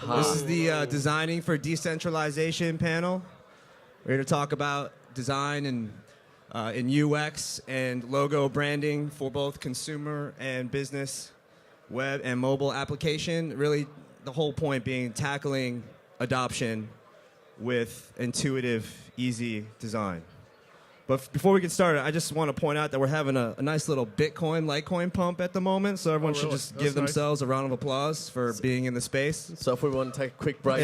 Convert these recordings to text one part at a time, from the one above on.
This is the Designing for Decentralization panel. We're here to talk about design and in UX and logo branding for both consumer and business, web and mobile application. Really, the whole point being tackling adoption with intuitive, easy design. But before we get started, I just want to point out that we're having a nice little Bitcoin, Litecoin pump at the moment, so everyone should just give themselves a round of applause for being in the space. So if we want to take a quick break,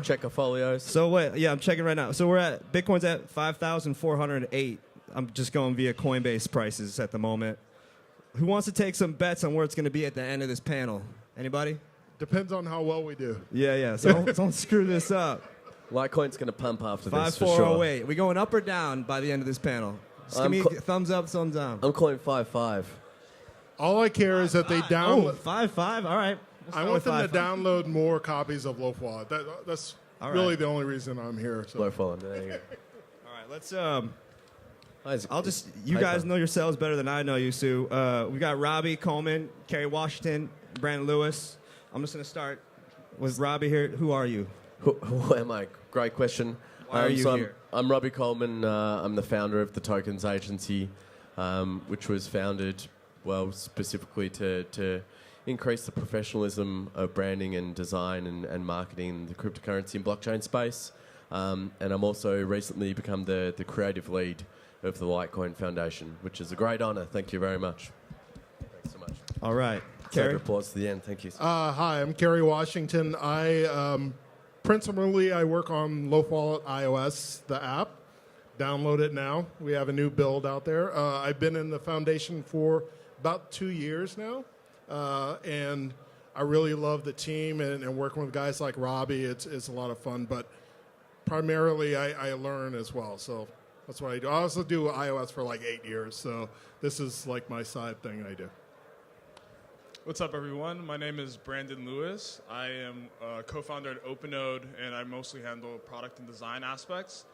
check our folios. So wait, yeah, I'm checking right now. So Bitcoin's at 5,408. I'm just going via Coinbase prices at the moment. Who wants to take some bets on where it's going to be at the end of this panel? Anybody? Depends on how well we do. Yeah. So don't screw this up. Litecoin's going to pump after this for 5,408. sure. We going up or down by the end of this panel? Just give me thumbs up, thumbs down. I'm calling 5-5. All I care is that they download. 5-5. All right. I want them to download more copies of Loaf Wallet. That's really the only reason I'm here. So. Loaf Wallet. There you go. All right. Let's. You guys know yourselves better than I know you, Sue. We got Robbie Coleman, Kerry Washington, Brandon Lewis. I'm just going to start with Robbie here. Who are you? Who am I? Great question. Why are you here? I'm Robbie Coleman. I'm the founder of the Tokens Agency, which was founded, specifically to increase the professionalism of branding and design and marketing in the cryptocurrency and blockchain space. And I'm also recently become the creative lead of the Litecoin Foundation, which is a great honor. Thank you very much. Thanks so much. All right. Kerry? Applause to the end. Thank you. Hi, I'm Kerry Washington. Principally, I work on Loaf Wallet iOS, the app. Download it now. We have a new build out there. I've been in the foundation for about 2 years now, and I really love the team and working with guys like Robbie. It's a lot of fun, but primarily I learn as well, so that's what I do. I also do iOS for like 8 years, so this is like my side thing I do. What's up, everyone? My name is Brandon Lewis. I am a co-founder at OpenNode, and I mostly handle product and design aspects.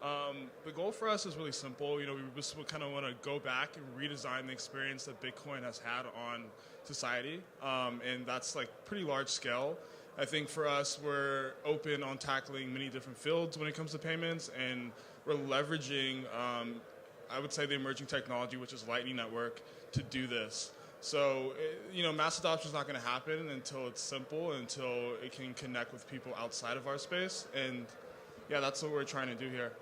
The goal for us is really simple. We just kind of want to go back and redesign the experience that Bitcoin has had on society, and that's like pretty large scale. I think for us, we're open on tackling many different fields when it comes to payments, and we're leveraging, I would say, the emerging technology, which is Lightning Network, to do this. So, mass adoption is not going to happen until it's simple, until it can connect with people outside of our space. And, yeah, that's what we're trying to do here.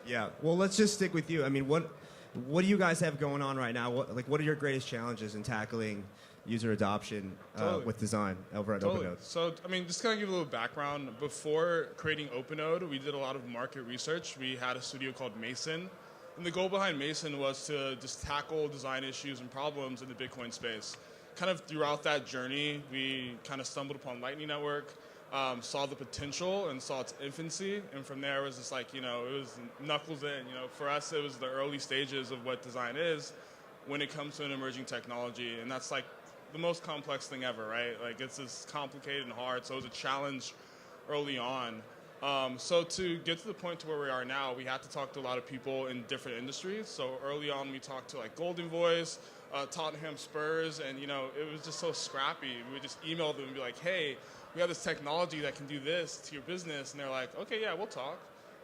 Yeah. Well, let's just stick with you. I mean, what do you guys have going on right now? What are your greatest challenges in tackling user adoption with design over at OpenNode? So, just kind of give a little background. Before creating OpenNode, we did a lot of market research. We had a studio called Mason. And the goal behind Mason was to just tackle design issues and problems in the Bitcoin space. Kind of throughout that journey, we kind of stumbled upon Lightning Network, saw the potential and saw its infancy. And from there, it was just like, it was knuckles in. For us, it was the early stages of what design is when it comes to an emerging technology. And that's like the most complex thing ever, right? Like, it's just complicated and hard. So it was a challenge early on. So to get to the point to where we are now, we had to talk to a lot of people in different industries. So early on, we talked to like Golden Voice, Tottenham Spurs, and it was just so scrappy. We would just email them and be like, hey, we have this technology that can do this to your business. And they're like, okay, yeah, we'll talk.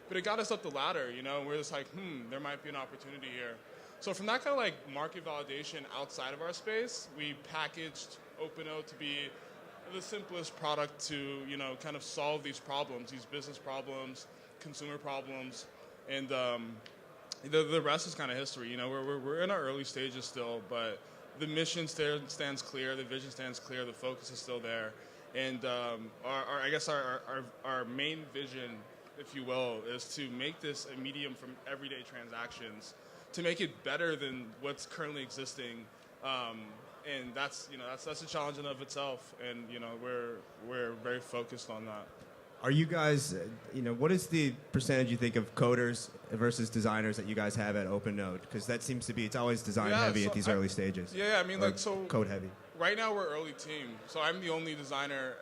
But it got us up the ladder, we're just like, there might be an opportunity here. So from that kind of like market validation outside of our space, we packaged OpenNode to be the simplest product to, kind of solve these problems, these business problems, consumer problems, and the rest is kind of history. We're in our early stages still, but the mission stands clear, the vision stands clear, the focus is still there, and our main vision, if you will, is to make this a medium from everyday transactions, to make it better than what's currently existing. And that's a challenge in and of itself, and we're very focused on that. Are you guys, what is the percentage you think of coders versus designers that you guys have at OpenNode? Because that seems to be, it's always design heavy at these early stages. Yeah, code heavy. Right now we're early team, so I'm the only designer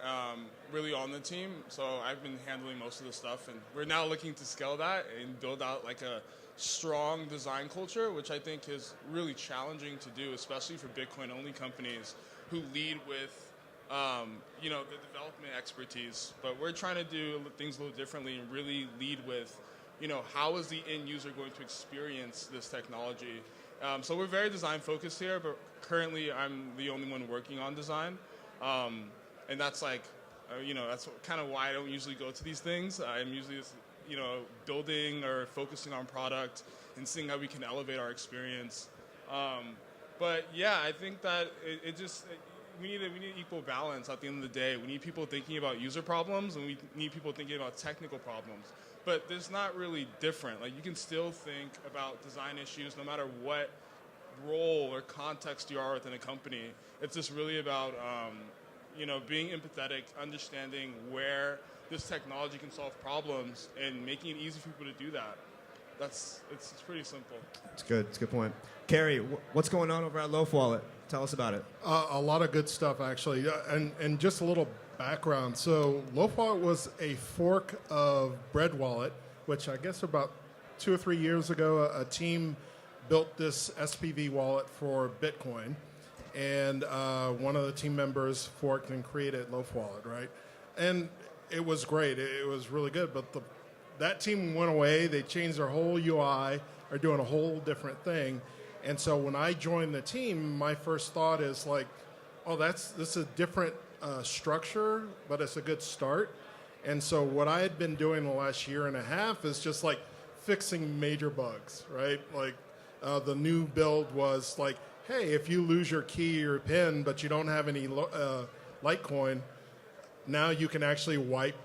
really on the team. So I've been handling most of the stuff, and we're now looking to scale that and build out like a strong design culture, which I think is really challenging to do, especially for Bitcoin-only companies who lead with the development expertise. But we're trying to do things a little differently and really lead with, how is the end user going to experience this technology? So we're very design focused here, but currently I'm the only one working on design. And that's that's kind of why I don't usually go to these things. I'm usually just, building or focusing on product and seeing how we can elevate our experience. But yeah, I think that we need equal balance at the end of the day. We need people thinking about user problems, and we need people thinking about technical problems. But there's not really different. Like, you can still think about design issues no matter what role or context you are within a company. It's just really about being empathetic, understanding where this technology can solve problems, and making it easy for people to do that. It's pretty simple. It's good. It's a good point. Carrie, what's going on over at Loaf Wallet? Tell us about it. A lot of good stuff, actually. And just a little background. So Loaf Wallet was a fork of Bread Wallet, which I guess about 2 or 3 years ago, a team built this SPV wallet for Bitcoin. And one of the team members forked and created Loaf Wallet, right? And it was great. It was really good. But that team went away. They changed their whole UI, are doing a whole different thing. And so when I joined the team, my first thought is like, oh, this is a different structure, but it's a good start. And so what I had been doing the last year and a half is just like fixing major bugs, right? Like the new build was like, hey, if you lose your key or PIN, but you don't have any Litecoin, now you can actually wipe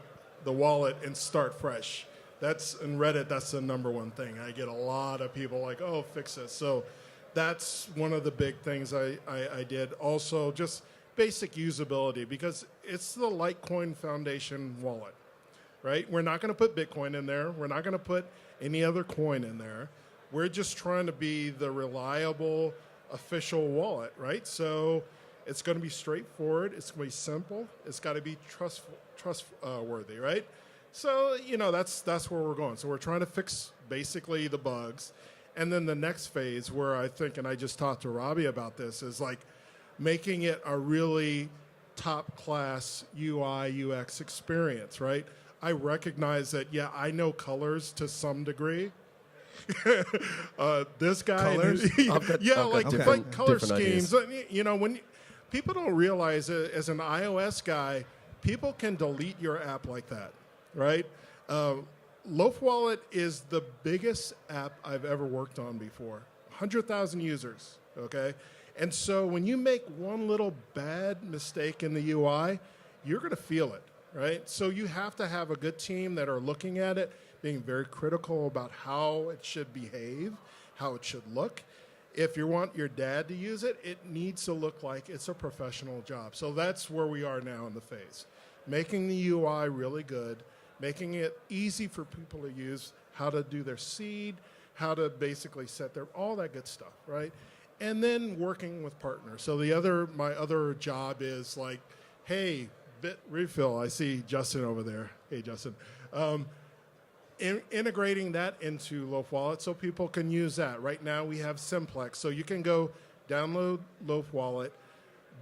the wallet and start fresh. In Reddit, that's the number one thing. I get a lot of people like, oh, fix this. So that's one of the big things I did. Also, just basic usability, because it's the Litecoin Foundation wallet, right? We're not going to put Bitcoin in there. We're not going to put any other coin in there. We're just trying to be the reliable official wallet, right? So it's going to be straightforward. It's going to be simple. It's got to be trustworthy, right? So, that's where we're going. So we're trying to fix basically the bugs. And then the next phase where I think, and I just talked to Robbie about this, is like making it a really top-class UI, UX experience, right? I recognize that, yeah, I know colors to some degree. This guy, Colors? like color schemes. Ideas. When people don't realize as an iOS guy, people can delete your app like that, right? Loaf Wallet is the biggest app I've ever worked on before. 100,000 users, okay? And so when you make one little bad mistake in the UI, you're going to feel it, right? So you have to have a good team that are looking at it, being very critical about how it should behave, how it should look. If you want your dad to use it, it needs to look like it's a professional job. So that's where we are now in the phase. Making the UI really good, making it easy for people to use, how to do their seed, how to basically set all that good stuff, right? And then working with partners. So my other job is like, hey, Bit Refill, I see Justin over there. Hey, Justin. Integrating that into Loaf Wallet so people can use that. Right now we have Simplex, so you can go download Loaf Wallet,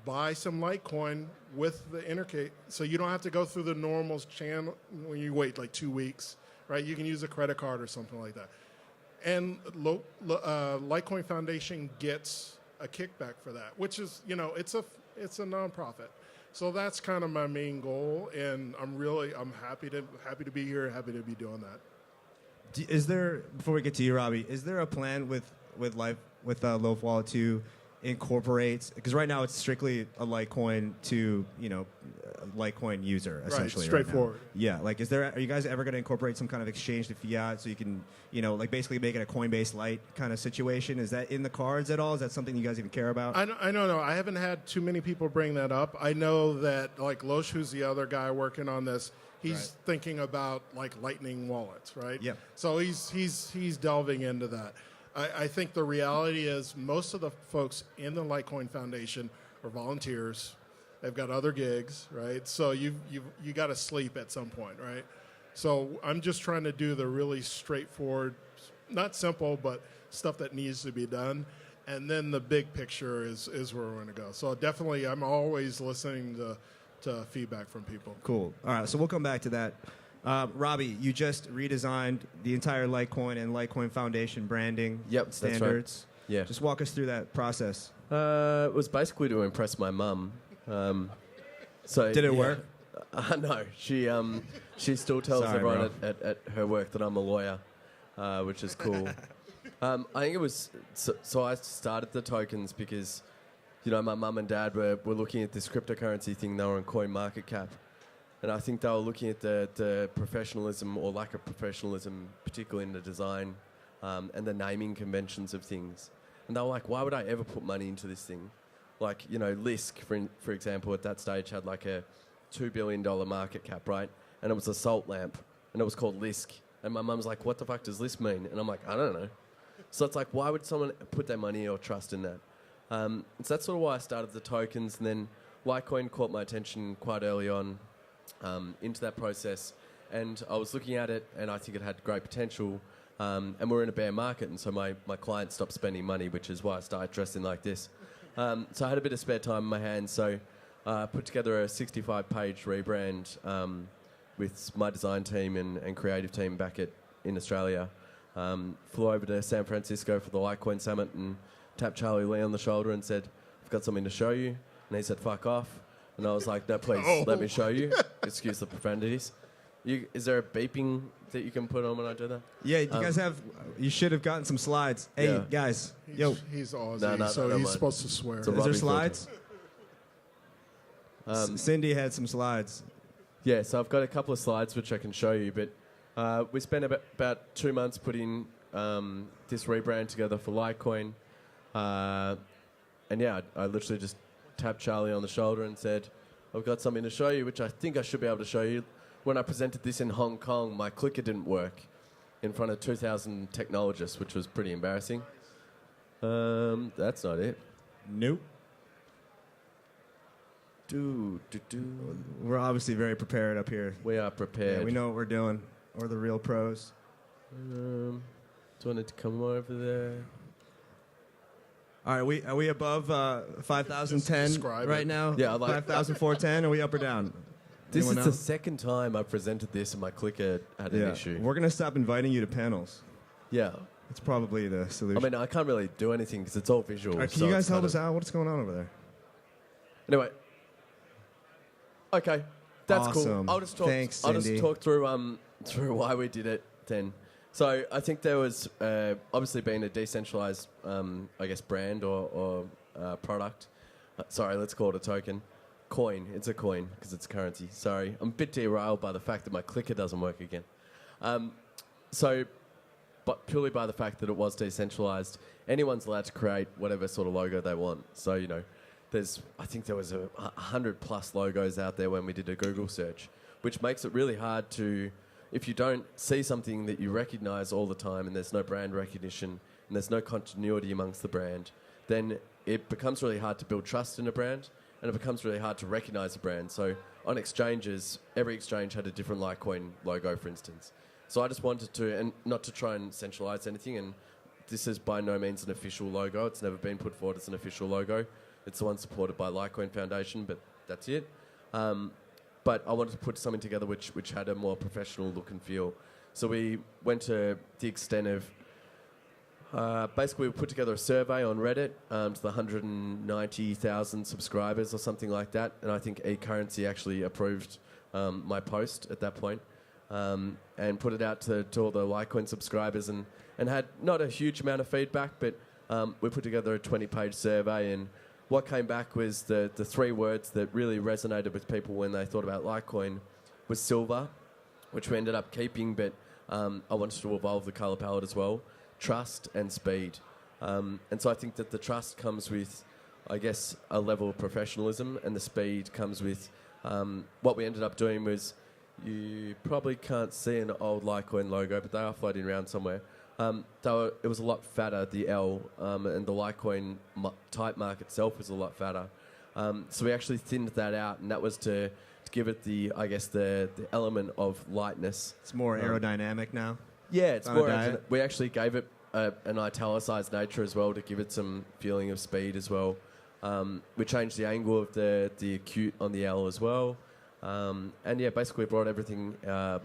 buy some Litecoin with the intercate, so you don't have to go through the normal channel when you wait like 2 weeks, right? You can use a credit card or something like that. And Litecoin Foundation gets a kickback for that, which is, it's a nonprofit. So that's kind of my main goal, and I'm happy to be here, happy to be doing that. Is there, before we get to you, Robbie, is there a plan with Loaf Wallet to incorporate, because right now it's strictly a Litecoin to Litecoin user essentially, right, straightforward. Right now. Yeah, are you guys ever going to incorporate some kind of exchange to fiat so you can basically make it a Coinbase Lite kind of situation? Is that in the cards at all? Is that something you guys even care about? I don't know. I haven't had too many people bring that up. I know that like Loesch, who's the other guy working on this, he's thinking about like Lightning wallets, right? Yeah. So he's delving into that. I think the reality is most of the folks in the Litecoin Foundation are volunteers. They've got other gigs, right? So you got to sleep at some point, right? So I'm just trying to do the really straightforward, not simple, but stuff that needs to be done. and then the big picture is where we're going to go. So definitely, I'm always listening to feedback from people. Cool. All right, so we'll come back to that. Robbie, you just redesigned the entire Litecoin and Litecoin Foundation branding That's right. standards. Yeah. Just walk us through that process. It was basically to impress my mum. So Did it work? No, she still tells Sorry, everyone at her work that I'm a lawyer, which is cool. I think it was so I started the tokens because, my mum and dad were looking at this cryptocurrency thing. They were on CoinMarketCap, and I think they were looking at the professionalism or lack of professionalism, particularly in the design and the naming conventions of things. And they were like, why would I ever put money into this thing? Like, Lisk, for example, at that stage had like a $2 billion market cap, right? And it was a salt lamp, and it was called Lisk. And my mum's like, what the fuck does Lisk mean? And I'm like, I don't know. So it's like, why would someone put their money or trust in that? So that's sort of why I started the tokens. And then Litecoin caught my attention quite early on into that process. And I was looking at it, and I think it had great potential. And we're in a bear market, and so my clients stopped spending money, which is why I started dressing like this. So I had a bit of spare time in my hands, so I put together a 65-page rebrand with my design team and creative team back in Australia. Flew over to San Francisco for the Litecoin Summit and tapped Charlie Lee on the shoulder and said, I've got something to show you. And he said, fuck off. And I was like, no, please, let me show you. Excuse the profanities. Is there a beeping that you can put on when I do that? Yeah, you guys you should have gotten some slides. Hey, Yeah. guys, He's Aussie, No, so don't he's mind. supposed to swear. It's a is there Robbie slides? Cindy had some slides. Yeah, so I've got a couple of slides which I can show you, but we spent about 2 months putting this rebrand together for Litecoin. And yeah, I literally just tapped Charlie on the shoulder and said, I've got something to show you, which I think I should be able to show you. When I presented this in Hong Kong, my clicker didn't work in front of 2,000 technologists, which was pretty embarrassing. That's not it. Nope. We're obviously very prepared up here. We are prepared. Yeah, we know what we're doing. We're the real pros. Do you want it to come over there? All right, are we above 5,010 describe right it. now? Yeah, I'd like- 5,410. Are we up or down? This Anyone is know? the second time I presented this and my clicker had an issue. We're gonna stop inviting you to panels. Yeah. It's probably the solution. I mean, I can't really do anything because it's all visual. All right, can so you guys it's help kind us out? What's going on over there? Anyway. Okay. That's Awesome. cool. I'll just talk. Thanks, I'll just Cindy. talk through why we did it then. So I think there was obviously being a decentralized, brand or product. Sorry, let's call it a token. Coin. It's a coin because it's currency. Sorry, I'm a bit derailed by the fact that my clicker doesn't work again. But purely by the fact that it was decentralized, anyone's allowed to create whatever sort of logo they want. So, I think there was 100+ logos out there when we did a Google search, which makes it really hard to, if you don't see something that you recognize all the time and there's no brand recognition and there's no continuity amongst the brand, then it becomes really hard to build trust in a brand and it becomes really hard to recognize a brand. So on exchanges, every exchange had a different Litecoin logo, for instance. So I just wanted to, and not to try and centralize anything, and this is by no means an official logo. It's never been put forward as an official logo. It's the one supported by Litecoin Foundation, but that's it. But I wanted to put something together which had a more professional look and feel. So we went to the extent of, basically we put together a survey on Reddit to the 190,000 subscribers or something like that, and I think eCurrency actually approved my post at that point. And put it out to all the Litecoin subscribers and had not a huge amount of feedback, but we put together a 20-page survey, and what came back was the 3 words that really resonated with people when they thought about Litecoin was silver, which we ended up keeping, but I wanted to evolve the colour palette as well, trust and speed. And so I think that the trust comes with, I guess, a level of professionalism, and the speed comes with what we ended up doing was, you probably can't see an old Litecoin logo, but they are floating around somewhere. It was a lot fatter, the L, and the Litecoin type mark itself was a lot fatter. So we actually thinned that out, and that was to give it the element of lightness. It's more aerodynamic now. Yeah, it's On a more. diet? We actually gave it an italicized nature as well to give it some feeling of speed as well. We changed the angle of the acute on the L as well. And yeah, basically brought everything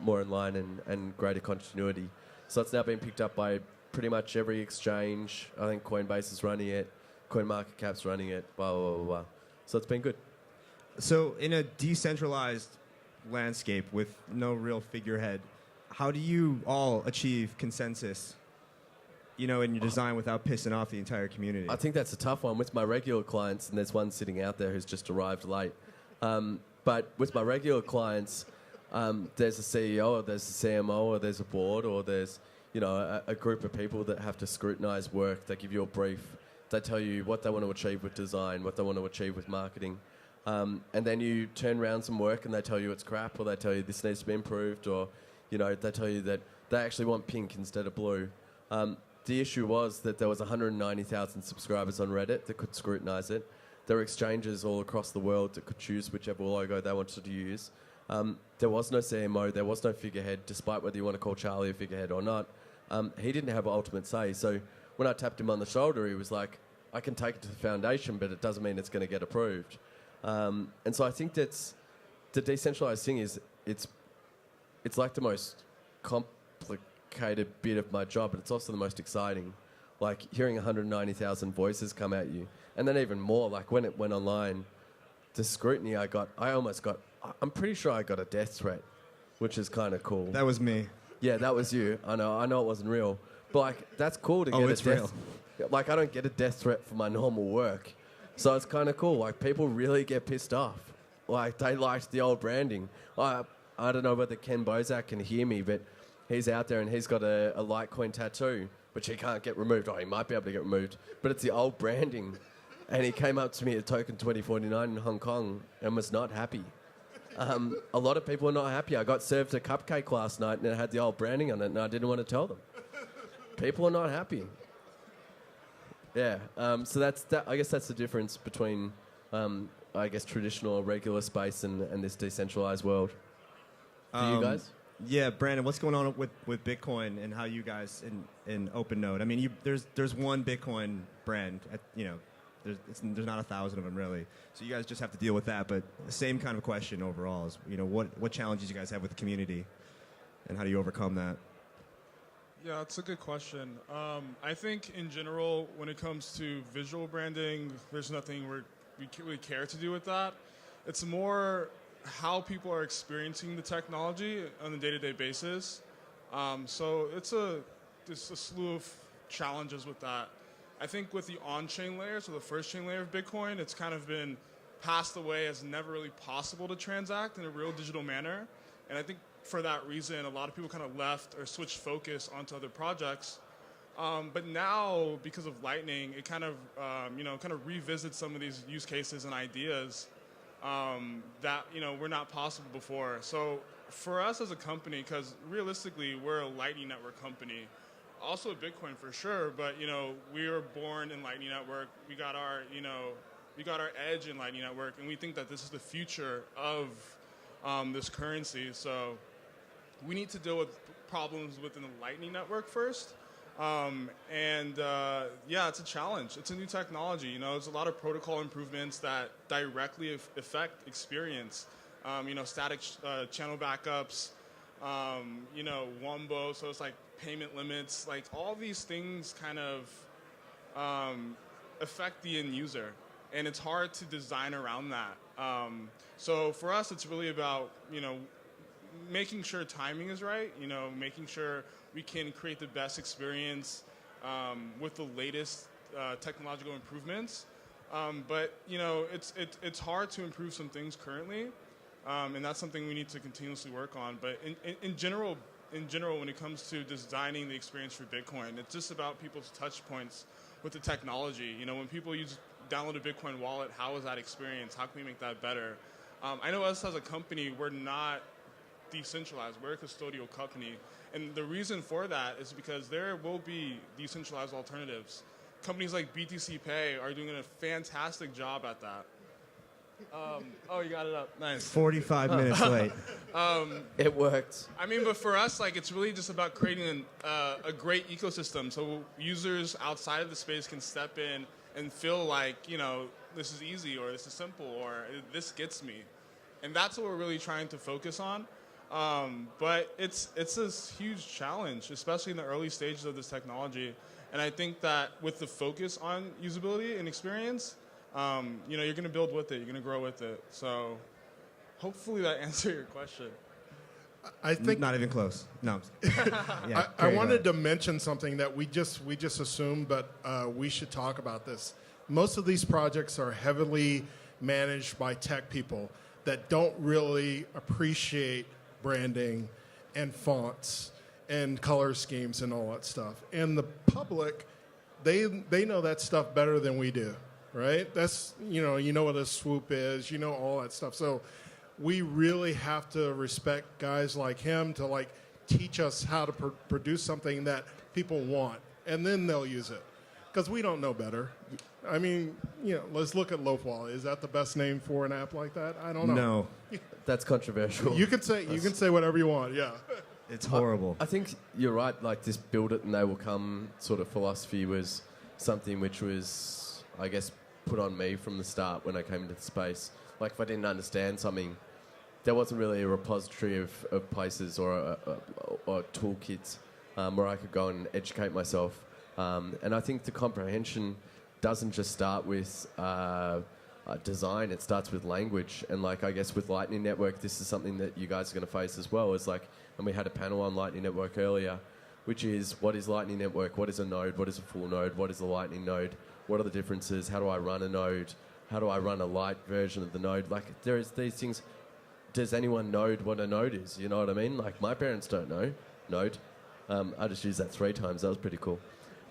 more in line and greater continuity. So it's now been picked up by pretty much every exchange. I think Coinbase is running it, CoinMarketCap's running it, blah, blah, blah, blah. So it's been good. So in a decentralized landscape with no real figurehead, how do you all achieve consensus, in your design without pissing off the entire community? I think that's a tough one with my regular clients, and there's one sitting out there who's just arrived late. But with my regular clients, there's a CEO, or there's a CMO, or there's a board, or there's a group of people that have to scrutinize work. They give you a brief. They tell you what they want to achieve with design, what they want to achieve with marketing. And then you turn around some work and they tell you it's crap, or they tell you this needs to be improved, or they tell you that they actually want pink instead of blue. The issue was that there was 190,000 subscribers on Reddit that could scrutinize it. There were exchanges all across the world that could choose whichever logo they wanted to use. There was no CMO, there was no figurehead, despite whether you want to call Charlie a figurehead or not. He didn't have ultimate say. So when I tapped him on the shoulder, he was like, I can take it to the foundation, but it doesn't mean it's going to get approved. And so I think that's the decentralized thing is it's like the most complicated bit of my job, but it's also the most exciting. Like hearing 190,000 voices come at you, and then even more. Like when it went online, the scrutiny I'm pretty sure I got a death threat, which is kind of cool. That was me. Yeah, that was you. I know it wasn't real, but like that's cool to get it's a death. real. Like I don't get a death threat for my normal work. So it's kind of cool. Like, people really get pissed off. Like, they liked the old branding. I don't know whether Ken Bozak can hear me, but he's out there and he's got a Litecoin tattoo, which he can't get removed. Oh, he might be able to get removed. But it's the old branding. And he came up to me at Token 2049 in Hong Kong and was not happy. A lot of people are not happy. I got served a cupcake last night and it had the old branding on it, and I didn't want to tell them. People are not happy. Yeah, so I guess that's the difference between, traditional or regular space and this decentralized world. For you guys? Yeah, Brandon, what's going on with Bitcoin and how you guys in OpenNode? I mean, there's one Bitcoin brand. There's not 1,000 of them really. So you guys just have to deal with that. But the same kind of question overall is, what challenges you guys have with the community, and how do you overcome that? Yeah, that's a good question. I think in general, when it comes to visual branding, there's nothing we really care to do with that. It's more how people are experiencing the technology on a day-to-day basis. So there's a slew of challenges with that. I think with the on-chain layer, so the first chain layer of Bitcoin, it's kind of been passed away as never really possible to transact in a real digital manner. And I think for that reason, a lot of people kind of left or switched focus onto other projects. But now, because of Lightning, it kind of revisits some of these use cases and ideas that were not possible before. So for us as a company, because realistically we're a Lightning Network company, also Bitcoin for sure, but we were born in Lightning Network. We got our edge in Lightning Network, and we think that this is the future of this currency. So we need to deal with problems within the Lightning Network first. It's a challenge. It's a new technology. There's a lot of protocol improvements that directly affect experience. Static channel backups, Wumbo, so it's like payment limits. Like all these things kind of affect the end user, and it's hard to design around that. So for us, it's really about, making sure timing is right, making sure we can create the best experience with the latest technological improvements. But it's hard to improve some things currently, and that's something we need to continuously work on. But in general, when it comes to designing the experience for Bitcoin, it's just about people's touch points with the technology. When people download a Bitcoin wallet, how is that experience? How can we make that better? I know us as a company, we're not decentralized. We're a custodial company. And the reason for that is because there will be decentralized alternatives. Companies like BTC Pay are doing a fantastic job at that. Oh, you got it up. Nice. 45 minutes late. It worked. I mean, but for us, like, it's really just about creating a great ecosystem so users outside of the space can step in and feel like, this is easy or this is simple or this gets me. And that's what we're really trying to focus on. But it's this huge challenge, especially in the early stages of this technology. And I think that with the focus on usability and experience, you're going to build with it. You're going to grow with it. So hopefully that answered your question. I think Not even close. No. Yeah, I wanted to mention something that we just assumed, but we should talk about this. Most of these projects are heavily managed by tech people that don't really appreciate branding and fonts and color schemes and all that stuff. And the public, they know that stuff better than we do, right? That's, you know what a swoop is, all that stuff. So we really have to respect guys like him to like teach us how to produce something that people want, and then they'll use it. Because we don't know better. I mean, let's look at Loaf Wallet. Is that the best name for an app like that? I don't know. No. That's controversial. You can say whatever you want. Yeah. It's horrible. I think you're right. Like this build it and they will come sort of philosophy was something which was, I guess, put on me from the start when I came into the space. Like if I didn't understand something, there wasn't really a repository of places or toolkits where I could go and educate myself. And I think the comprehension doesn't just start with design, it starts with language. And like, I guess with Lightning Network, this is something that you guys are going to face as well. It's like, and we had a panel on Lightning Network earlier, which is what is Lightning Network? What is a node? What is a full node? What is a Lightning node? What are the differences? How do I run a node? How do I run a light version of the node? Like there's these things. Does anyone know what a node is? You know what I mean? Like my parents don't know node. I just used that 3 times. That was pretty cool.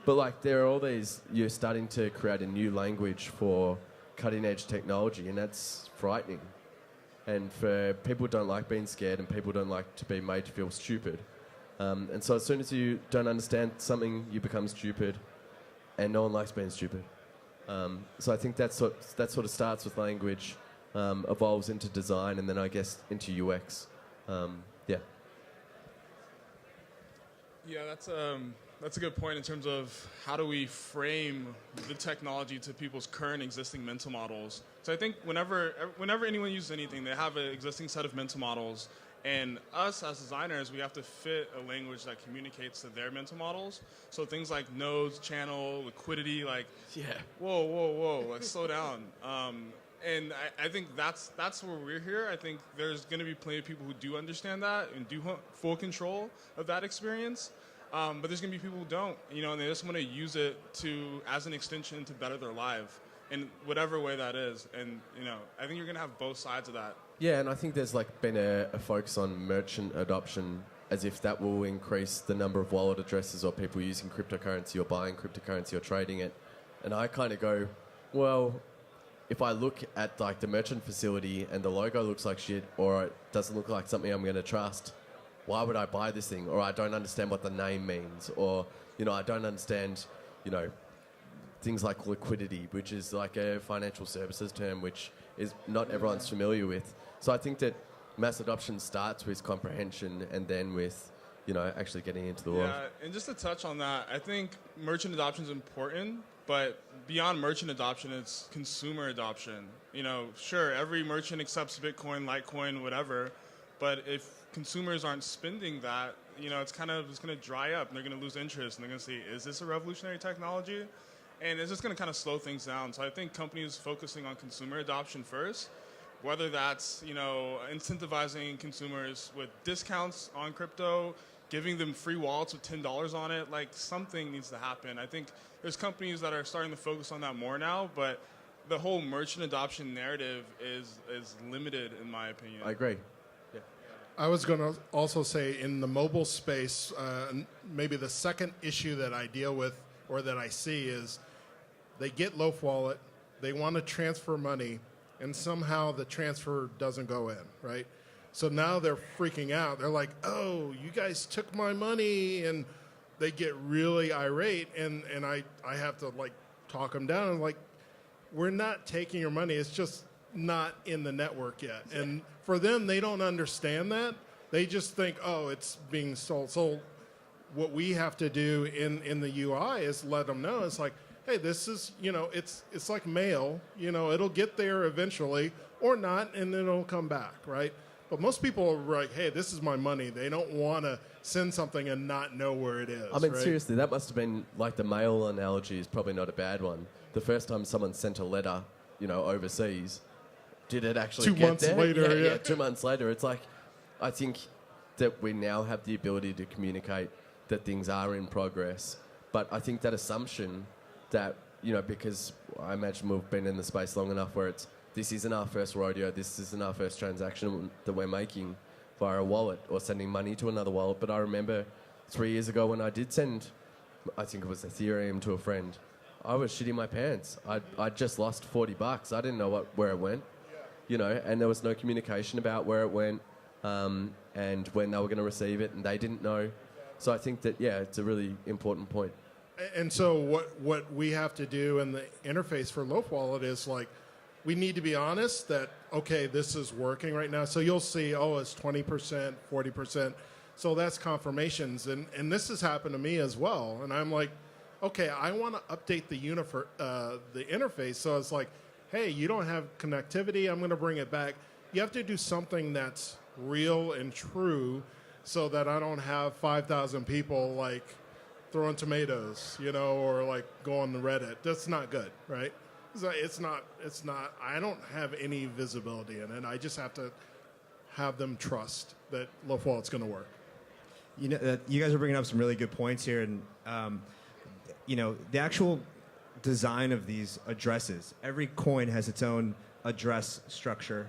But like there are all these, you're starting to create a new language for cutting edge technology, and that's frightening. And for people who don't like being scared and people don't like to be made to feel stupid. And so as soon as you don't understand something, you become stupid, and no one likes being stupid. So I think that sort of starts with language, evolves into design, and then I guess into UX. Yeah. Yeah, that's a good point in terms of how do we frame the technology to people's current existing mental models. So I think whenever anyone uses anything, they have an existing set of mental models, and us as designers, we have to fit a language that communicates to their mental models. So things like nodes, channel, liquidity, like, Yeah. whoa, like slow down. And I think that's where we're here. I think there's going to be plenty of people who do understand that and do want full control of that experience. But there's going to be people who don't, and they just want to use it as an extension to better their life in whatever way that is. And, I think you're going to have both sides of that. Yeah, and I think there's been a focus on merchant adoption as if that will increase the number of wallet addresses or people using cryptocurrency or buying cryptocurrency or trading it. And I kind of go, well, if I look at the merchant facility and the logo looks like shit or it doesn't look like something I'm going to trust, why would I buy this thing? Or I don't understand what the name means. Or, I don't understand, things like liquidity, which is like a financial services term, which is not everyone's familiar with. So I think that mass adoption starts with comprehension and then with, actually getting into the world. Yeah, and just to touch on that, I think merchant adoption is important, but beyond merchant adoption, it's consumer adoption. Sure, every merchant accepts Bitcoin, Litecoin, whatever, but if consumers aren't spending that, it's going to dry up and they're going to lose interest and they're going to say, is this a revolutionary technology? And it's just going to kind of slow things down. So I think companies focusing on consumer adoption first, whether that's, incentivizing consumers with discounts on crypto, giving them free wallets with $10 on it, something needs to happen. I think there's companies that are starting to focus on that more now, but the whole merchant adoption narrative is limited, in my opinion. I agree. I was going to also say in the mobile space, maybe the second issue that I deal with or that I see is they get Loaf Wallet, they want to transfer money, and somehow the transfer doesn't go in, right? So now they're freaking out. They're like, oh, you guys took my money, and they get really irate, and I have to talk them down. And we're not taking your money. It's just not in the network yet. And for them, they don't understand that. They just think, oh, it's being sold. So what we have to do in the UI is let them know. It's like, hey, this is, it's like mail. It'll get there eventually or not, and then it'll come back, right? But most people are like, hey, this is my money. They don't want to send something and not know where it is. I mean, right? seriously, that must have been, like, the mail analogy is probably not a bad one. The first time someone sent a letter, overseas, did it actually 2 get months there? later, yeah. 2 months later. It's like, I think that we now have the ability to communicate that things are in progress. But I think that assumption that, because I imagine we've been in the space long enough where this isn't our first rodeo, this isn't our first transaction that we're making via a wallet or sending money to another wallet. But I remember 3 years ago when I did send, I think it was Ethereum to a friend, I was shitting my pants. I'd just lost $40. I didn't know where it went, and there was no communication about where it went and when they were going to receive it, and they didn't know. So I think that, it's a really important point. And so what we have to do in the interface for Loaf Wallet is like, we need to be honest that, okay, this is working right now. So you'll see, it's 20%, 40%. So that's confirmations. And this has happened to me as well. And I'm like, okay, I want to update the interface. So it's like, hey, you don't have connectivity. I'm going to bring it back. You have to do something that's real and true so that I don't have 5,000 people like throwing tomatoes, or like going to Reddit. That's not good, right? It's not, I don't have any visibility in it. I just have to have them trust that Loaf Wallet's going to work. You guys are bringing up some really good points here, and the actual design of these addresses. Every coin has its own address structure.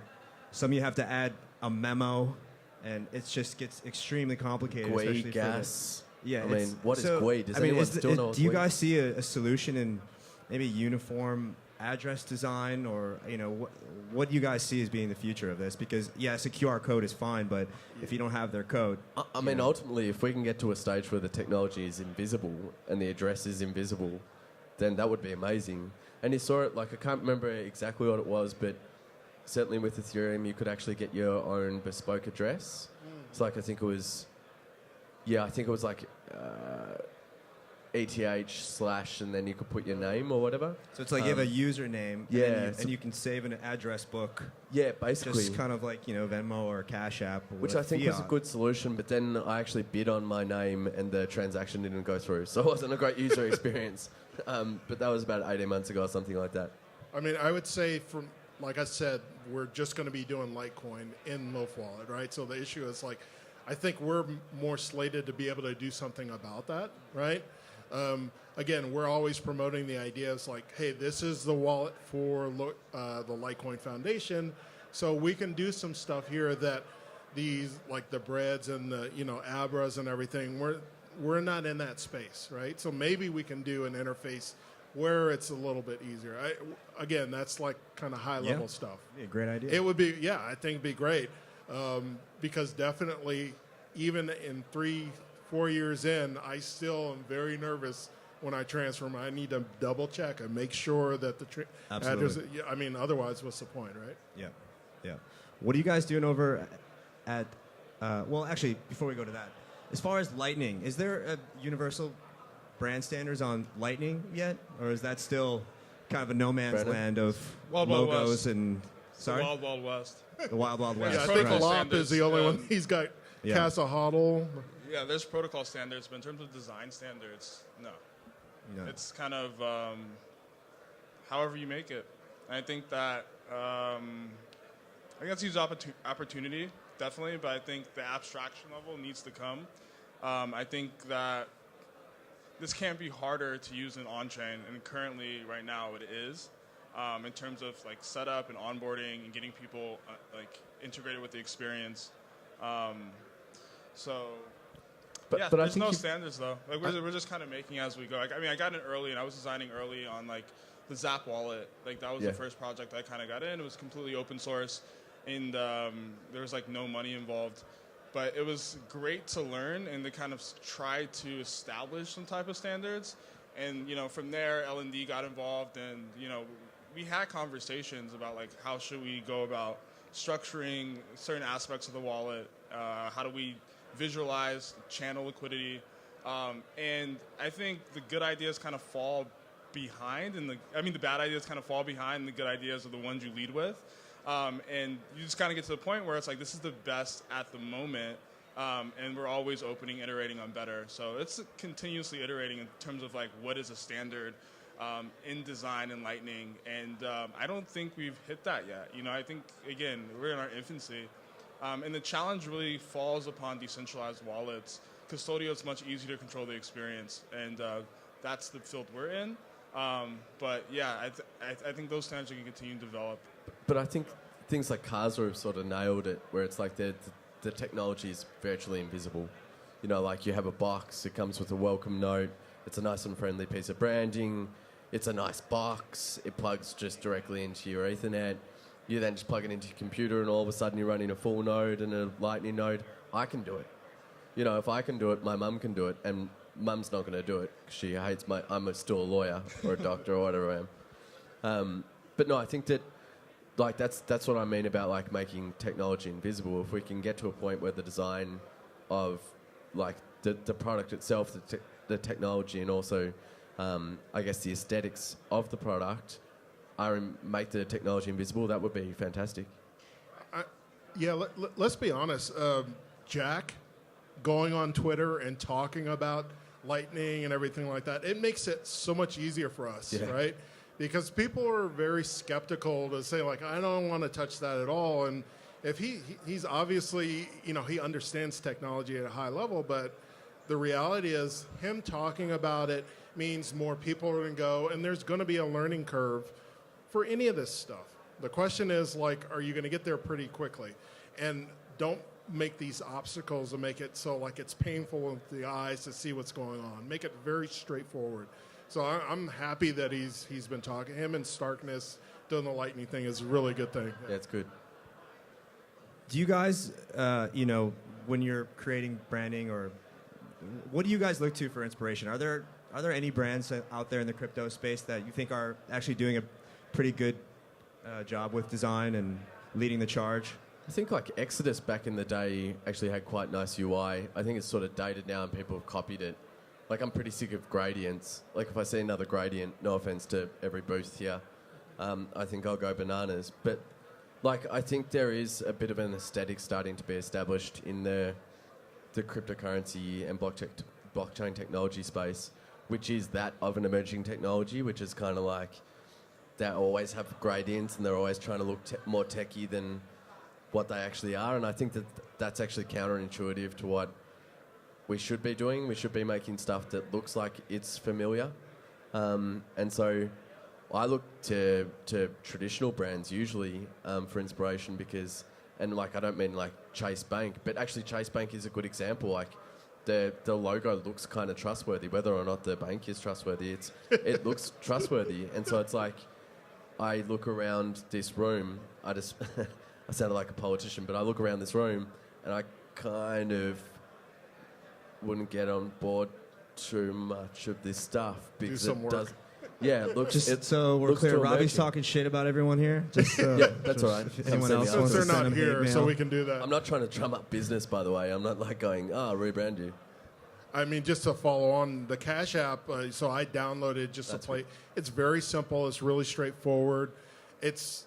Some you have to add a memo, and it just gets extremely complicated. GUI, gas. Yeah, I mean, what is GUI? Does anyone still know what do you GUI guys see a solution in maybe uniform address design, or what do you guys see as being the future of this? Because yes, a QR code is fine, but if you don't have their code, I mean, ultimately, if we can get to a stage where the technology is invisible and the address is invisible, then that would be amazing. And you saw it, like, I can't remember exactly what it was, but certainly with Ethereum, you could actually get your own bespoke address. It's like, I think it was like ETH/ and then you could put your name or whatever. so it's like you have a username, and you can save an address book. Yeah, basically. Just kind of like Venmo or Cash App, or Which I think was a good solution, but then I actually bid on my name and the transaction didn't go through, so it wasn't a great user experience. But that was about 18 months ago or something like that. I mean, I would say like I said, we're just going to be doing Litecoin in Loaf Wallet, right? So the issue is like, I think we're more slated to be able to do something about that, right? Again, we're always promoting the idea of like, hey, this is the wallet for the Litecoin Foundation, so we can do some stuff here that these, like the breads and the Abras and everything, we're not in that space, right? So maybe we can do an interface where it's a little bit easier. Again, that's like kind of high level stuff. Yeah, great idea. It would be, I think it'd be great, because definitely, even in 3-4 years in, I still am very nervous when I transfer them. I need to double check and make sure that the address. I mean, otherwise, what's the point, right? Yeah. What are you guys doing over at? Well, actually, before we go to that, as far as Lightning, is there a universal brand standards on Lightning yet, or is that still kind of a no man's land of Wild logos West. and sorry, Wild Wild West. the Wild West? Yeah, I Right. think Protocol Lop is the only standards, one. He's got Yeah. Casa Hodl. Yeah, there's protocol standards, but in terms of design standards, no. Yeah. It's kind of however you make it. And I think that I think that's a huge opportunity, definitely, but I think the abstraction level needs to come. I think that this can't be harder to use than on-chain, and currently, right now, it is. In terms of like setup and onboarding and getting people like integrated with the experience. But there's no standards though. Like we're just kind of making as we go. Like, I mean, I got in early and I was designing early on like the Zap wallet. Like that was the first project I kind of got in. It was completely open source, and there was like no money involved. But it was great to learn and to kind of try to establish some type of standards. And from there, L&D got involved, and we had conversations about like how should we go about structuring certain aspects of the wallet. How do we visualize channel liquidity? And I think the good ideas kind of fall behind, and the bad ideas kind of fall behind, and the good ideas are the ones you lead with. And you just kind of get to the point where it's like, this is the best at the moment, and we're always opening, iterating on better. So it's continuously iterating in terms of like what is a standard in design and Lightning, and I don't think we've hit that yet. I think, again, we're in our infancy, and the challenge really falls upon decentralized wallets. Custodial, it's much easier to control the experience, and that's the field we're in. But yeah, I think those standards are going to continue to develop. But I think things like Casa have sort of nailed it, where it's like the technology is virtually invisible. Like you have a box, it comes with a welcome note, it's a nice and friendly piece of branding, it's a nice box, it plugs just directly into your Ethernet, you then just plug it into your computer and all of a sudden you're running a full node and a Lightning node. I can do it. If I can do it, my mum can do it, and mum's not going to do it because she hates I'm still a lawyer or a doctor or whatever I am. But no, I think that like that's what I mean about like making technology invisible. If we can get to a point where the design of like the product itself, the technology, and also I guess the aesthetics of the product make the technology invisible, that would be fantastic. Let's be honest. Jack going on Twitter and talking about Lightning and everything like that, it makes it so much easier for us, right? Because people are very skeptical to say, like, I don't want to touch that at all. And if he's obviously, he understands technology at a high level, but the reality is him talking about it means more people are going to go, and there's going to be a learning curve for any of this stuff. The question is, like, are you going to get there pretty quickly? And don't make these obstacles and make it so like it's painful with the eyes to see what's going on. Make it very straightforward. So I'm happy that he's been talking. Him and Starkness doing the Lightning thing is a really good thing. Yeah, it's good. Do you guys, when you're creating branding, or what do you guys look to for inspiration? Are there any brands out there in the crypto space that you think are actually doing a pretty good job with design and leading the charge? I think like Exodus back in the day actually had quite nice UI. I think it's sort of dated now and people have copied it. Like I'm pretty sick of gradients. Like if I see another gradient, no offense to every booth here, I think I'll go bananas. But like I think there is a bit of an aesthetic starting to be established in the cryptocurrency and blockchain technology space, which is that of an emerging technology, which is kind of like they always have gradients and they're always trying to look more techie than what they actually are, and I think that's actually counterintuitive to what we should be doing. We should be making stuff that looks like it's familiar, and so I look to traditional brands usually for inspiration because, and like I don't mean like Chase Bank, but actually Chase Bank is a good example. Like the logo looks kind of trustworthy, whether or not the bank is trustworthy. It looks trustworthy, and so it's like I look around this room. I sounded like a politician, but I look around this room and I kind of wouldn't get on board too much of this stuff because it does. Yeah, it looks. So we're clear. Robbie's talking shit about everyone here. Just yeah, that's all right. If anyone else wants they're to send not him here, so we can do that. I'm not trying to drum up business, by the way. I'm not like going, rebrand you. I mean, just to follow on the Cash App, so I downloaded just to play. It's very simple. It's really straightforward. It's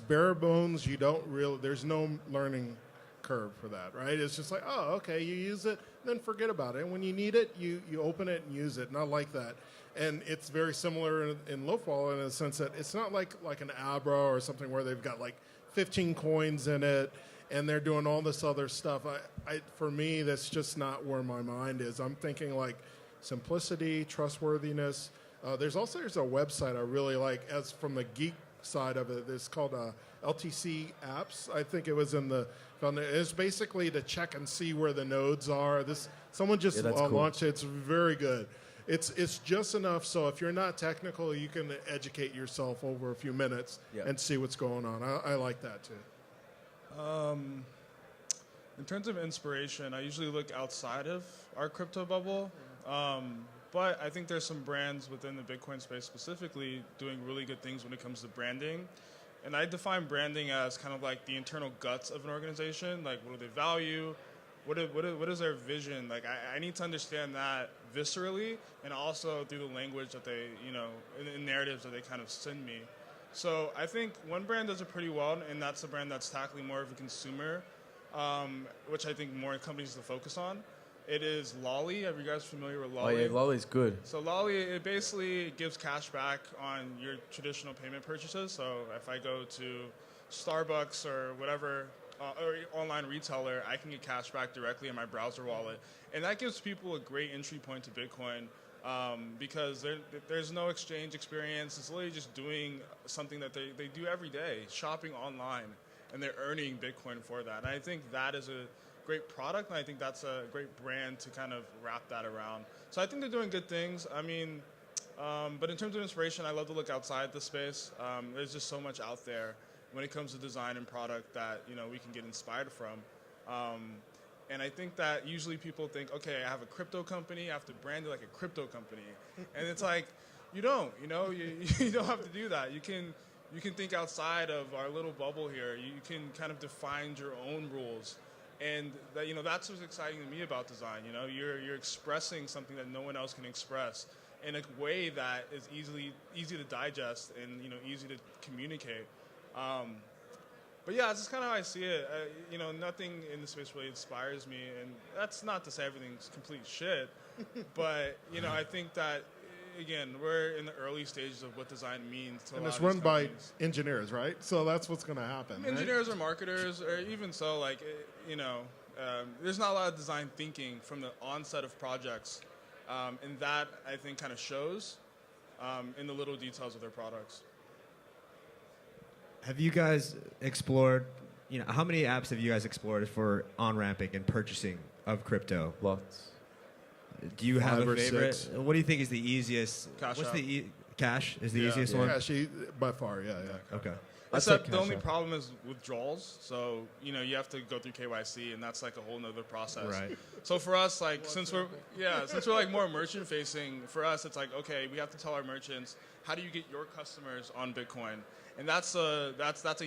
bare bones. There's no learning curve for that, right? It's just like, oh, okay, you use it, then forget about it. And when you need it, you open it and use it. Not like that. And it's very similar in Lowfall in the sense that it's not like an Abra or something where they've got like 15 coins in it and they're doing all this other stuff. For me, that's just not where my mind is. I'm thinking like simplicity, trustworthiness. There's a website I really like as from the geek side of it. It's called LTC Apps. I think it was in the. It's basically to check and see where the nodes are. Someone just launched it. It's very good. It's just enough so if you're not technical, you can educate yourself over a few minutes and see what's going on. I like that too. In terms of inspiration, I usually look outside of our crypto bubble. But I think there's some brands within the Bitcoin space specifically doing really good things when it comes to branding. And I define branding as kind of like the internal guts of an organization. Like, what do they value? What is their vision? Like, I need to understand that viscerally, and also through the language that they, in narratives that they kind of send me. So I think one brand does it pretty well, and that's a brand that's tackling more of a consumer, which I think more companies to focus on. It is Lolly. Are you guys familiar with Lolly? Oh, yeah, Lolly's good. So Lolly, it basically gives cash back on your traditional payment purchases. So if I go to Starbucks or whatever, or online retailer, I can get cash back directly in my browser wallet. And that gives people a great entry point to Bitcoin because there's no exchange experience. It's literally just doing something that they do every day, shopping online, and they're earning Bitcoin for that. And I think that is a great product, and I think that's a great brand to kind of wrap that around. So I think they're doing good things. I mean, but in terms of inspiration, I love to look outside the space. There's just so much out there when it comes to design and product that we can get inspired from. And I think that usually people think, okay, I have a crypto company, I have to brand it like a crypto company, and it's like you don't. You don't have to do that. You can think outside of our little bubble here. You can kind of define your own rules. And that, that's what's exciting to me about design. You're expressing something that no one else can express in a way that is easy to digest and easy to communicate. But yeah, that's just kind of how I see it. Nothing in the space really inspires me, and that's not to say everything's complete shit. But I think that again, we're in the early stages of what design means to a lot of it's these run by companies. engineers, right? So that's what's going to happen. Engineers or marketers, or even so, like, there's not a lot of design thinking from the onset of projects. And that, I think, kind of shows in the little details of their products. Have you guys explored, how many apps have you guys explored for on-ramping and purchasing of crypto? Lots. Do you have 5 a or favorite? 6. What do you think is the easiest? Cash What's App. the Cash is the Yeah. easiest Yeah, one? she by far, yeah. Okay. Except say the Cash only App. problem is withdrawals. So, you have to go through KYC, and that's like a whole nother process. Right. So for us, like, since we're like more merchant facing, for us, it's like, okay, we have to tell our merchants, how do you get your customers on Bitcoin? And that's a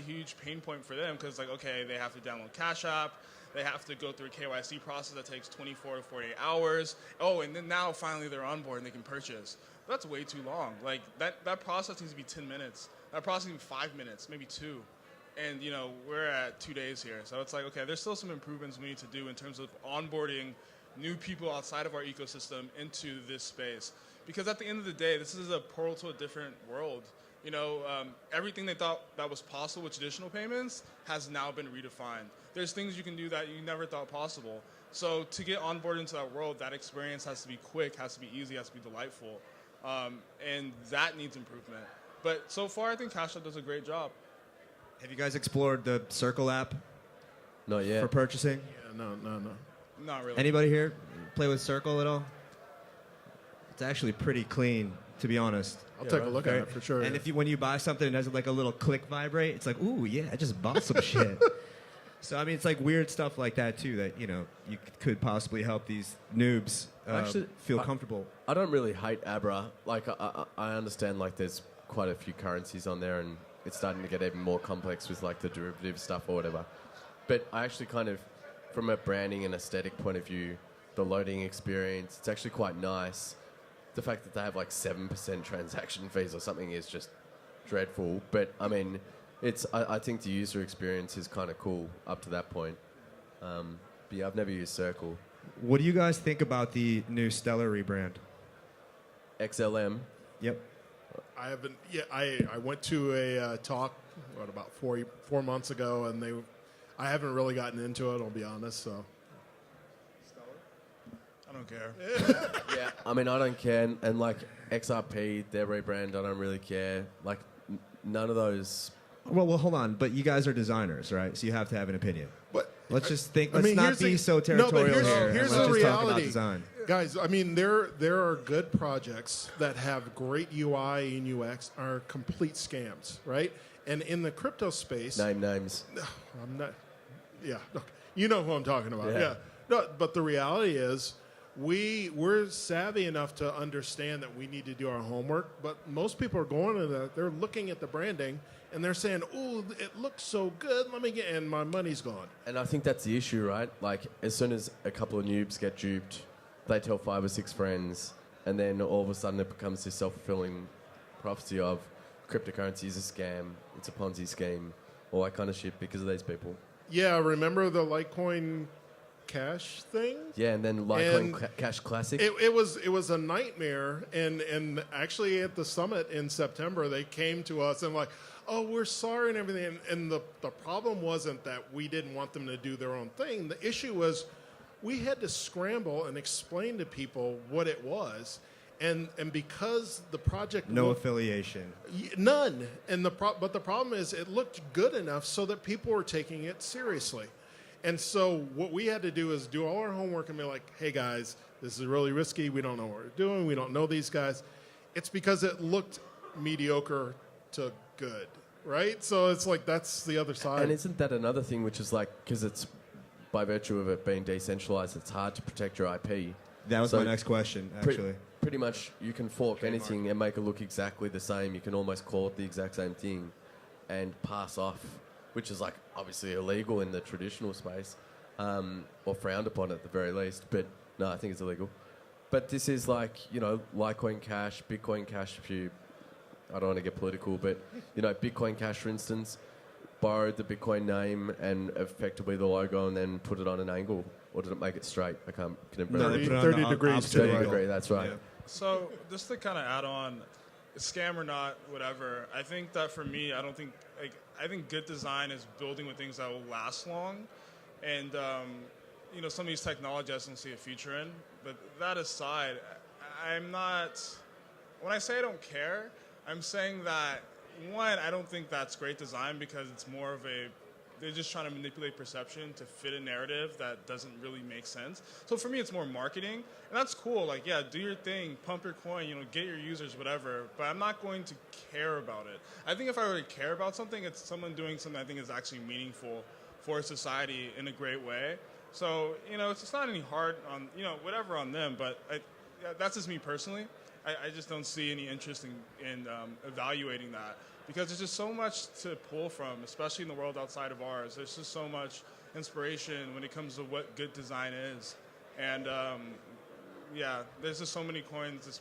huge pain point for them, because, like, okay, they have to download Cash App. They have to go through a KYC process that takes 24 to 48 hours. Oh, and then now finally they're on board and they can purchase. That's way too long. Like, that process needs to be 10 minutes. That process needs to be 5 minutes, maybe 2. And, we're at 2 days here. So it's like, okay, there's still some improvements we need to do in terms of onboarding new people outside of our ecosystem into this space. Because at the end of the day, this is a portal to a different world. Everything they thought that was possible with traditional payments has now been redefined. There's things you can do that you never thought possible. So to get on board into that world, that experience has to be quick, has to be easy, has to be delightful. And that needs improvement. But so far, I think Cash App does a great job. Have you guys explored the Circle app Not yet. for purchasing? Yeah, no. Not really. Anybody here play with Circle at all? It's actually pretty clean, to be honest. I'll take a look at it for sure. And when you buy something and it has like a little click vibrate, it's like, ooh, yeah, I just bought some shit. So, I mean, it's like weird stuff like that, too, that, you could possibly help these noobs Actually, feel comfortable. I don't really hate Abra. Like, I understand, like, there's quite a few currencies on there, and it's starting to get even more complex with, like, the derivative stuff or whatever. But I actually kind of, from a branding and aesthetic point of view, the loading experience, it's actually quite nice. The fact that they have, like, 7% transaction fees or something is just dreadful. But, I mean, I think the user experience is kind of cool up to that point. But yeah, I've never used Circle. What do you guys think about the new Stellar rebrand? XLM. Yep. I haven't. Yeah, I went to a talk about 4 months ago, and I haven't really gotten into it. I'll be honest. So I don't care. Yeah, I mean, I don't care. And like XRP, their rebrand, I don't really care. Like, none of those. Well, hold on. But you guys are designers, right? So you have to have an opinion. But Let's just think. I Let's mean, not here's be the- so no, but territorial here's- here. and here's let's the just talk about reality. design. guys, I mean, there are good projects that have great UI and UX are complete scams, right? And in the crypto space, Name names. I'm not. Yeah, look, you know who I'm talking about. Yeah. Yeah. No, but the reality is, we're savvy enough to understand that we need to do our homework, but most people are going to that. They're looking at the branding and they're saying, "Oh, it looks so good. Let me get," and my money's gone. And I think that's the issue, right? Like, as soon as a couple of noobs get duped, they tell 5 or 6 friends, and then all of a sudden it becomes this self-fulfilling prophecy of cryptocurrency is a scam, it's a Ponzi scheme, all that kind of shit because of these people. Yeah, remember the Litecoin Cash thing? Yeah, and then Litecoin Cash Classic. It was a nightmare, and actually at the summit in September they came to us and like, "Oh, we're sorry," and everything. And the problem wasn't that we didn't want them to do their own thing. The issue was we had to scramble and explain to people what it was, and because the project No affiliation. none, and but the problem is it looked good enough so that people were taking it seriously. And so what we had to do is do all our homework and be like, "Hey guys, this is really risky. We don't know what we're doing. We don't know these guys." It's because it looked mediocre to good, right? So it's like that's the other side. And isn't that another thing, which is like, because it's by virtue of it being decentralized, it's hard to protect your IP. That was So my next question, actually. Pretty much, you can fork anything and make it look exactly the same. You can almost call it the exact same thing and pass off, which is like obviously illegal in the traditional space, or frowned upon at the very least. But no, I think it's illegal. But this is like, Litecoin Cash, Bitcoin Cash. I don't want to get political, but Bitcoin Cash, for instance, borrowed the Bitcoin name and effectively the logo, and then put it on an angle, or did it make it straight? I can't. Can it No, they 30, put it on 30 the degrees opposite to the 30 right. degree, that's right. Yeah. So just to kind of add on, scam or not, whatever. I think that for me, I think good design is building with things that will last long, and some of these technologies I just don't see a future in. But that aside, I'm not. When I say I don't care, I'm saying that one, I don't think that's great design because it's more of they're just trying to manipulate perception to fit a narrative that doesn't really make sense. So for me, it's more marketing, and that's cool. Like, yeah, do your thing, pump your coin, get your users, whatever. But I'm not going to care about it. I think if I were to care about something, it's someone doing something I think is actually meaningful for society in a great way. So it's not any hard on whatever on them. But that's just me personally. I just don't see any interest in evaluating that. Because there's just so much to pull from, especially in the world outside of ours. There's just so much inspiration when it comes to what good design is. And there's just so many coins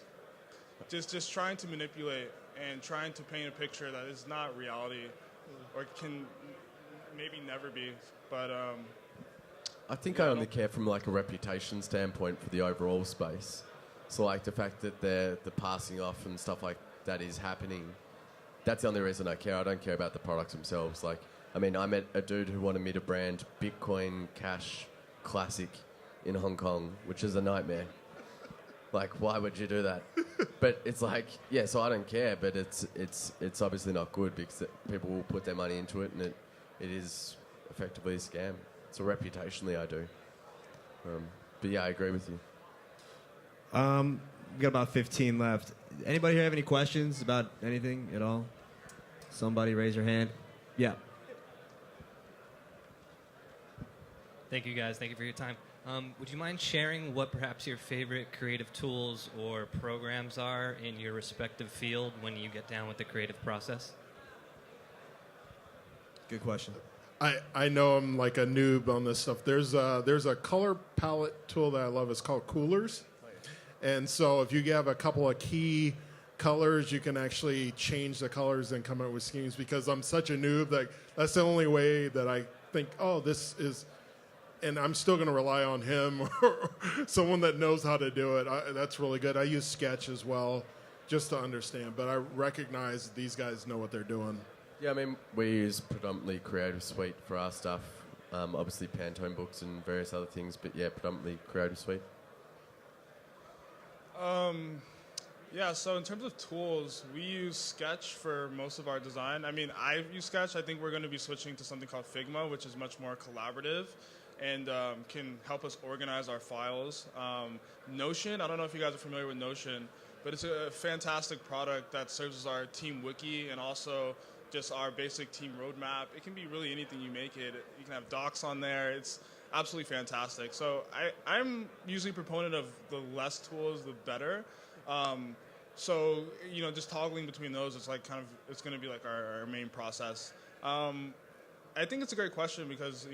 just trying to manipulate and trying to paint a picture that is not reality or can maybe never be. But I think I only care from like a reputation standpoint for the overall space. So like the fact that the passing off and stuff like that is happening, that's the only reason I care. I don't care about the products themselves. Like, I met a dude who wanted me to brand Bitcoin Cash Classic in Hong Kong, which is a nightmare. Like, why would you do that? But it's like, yeah, so I don't care, but it's obviously not good because people will put their money into it, and it is effectively a scam. So reputationally, I do. But yeah, I agree with you. We got about 15 left. Anybody here have any questions about anything at all? Somebody raise your hand. Yeah. Thank you, guys. Thank you for your time. Would you mind sharing what perhaps your favorite creative tools or programs are in your respective field when you get down with the creative process? Good question. I know I'm like a noob on this stuff. There's a color palette tool that I love. It's called Coolers. And so if you have a couple of key colors, you can actually change the colors and come up with schemes. Because I'm such a noob that that's the only way that I think, oh, this is, and I'm still going to rely on him or someone that knows how to do it. That's really good. I use Sketch as well just to understand. But I recognize these guys know what they're doing. Yeah, we use predominantly Creative Suite for our stuff. Obviously Pantone books and various other things, but yeah, predominantly Creative Suite. So in terms of tools, we use Sketch for most of our design. I use Sketch. I think we're going to be switching to something called Figma, which is much more collaborative and can help us organize our files. Notion, I don't know if you guys are familiar with Notion, but it's a fantastic product that serves as our team wiki and also just our basic team roadmap. It can be really anything you make it. You can have docs on there. It's absolutely fantastic. So I'm usually a proponent of the less tools, the better. So, just toggling between those, it's like it's going to be like our main process. I think it's a great question because,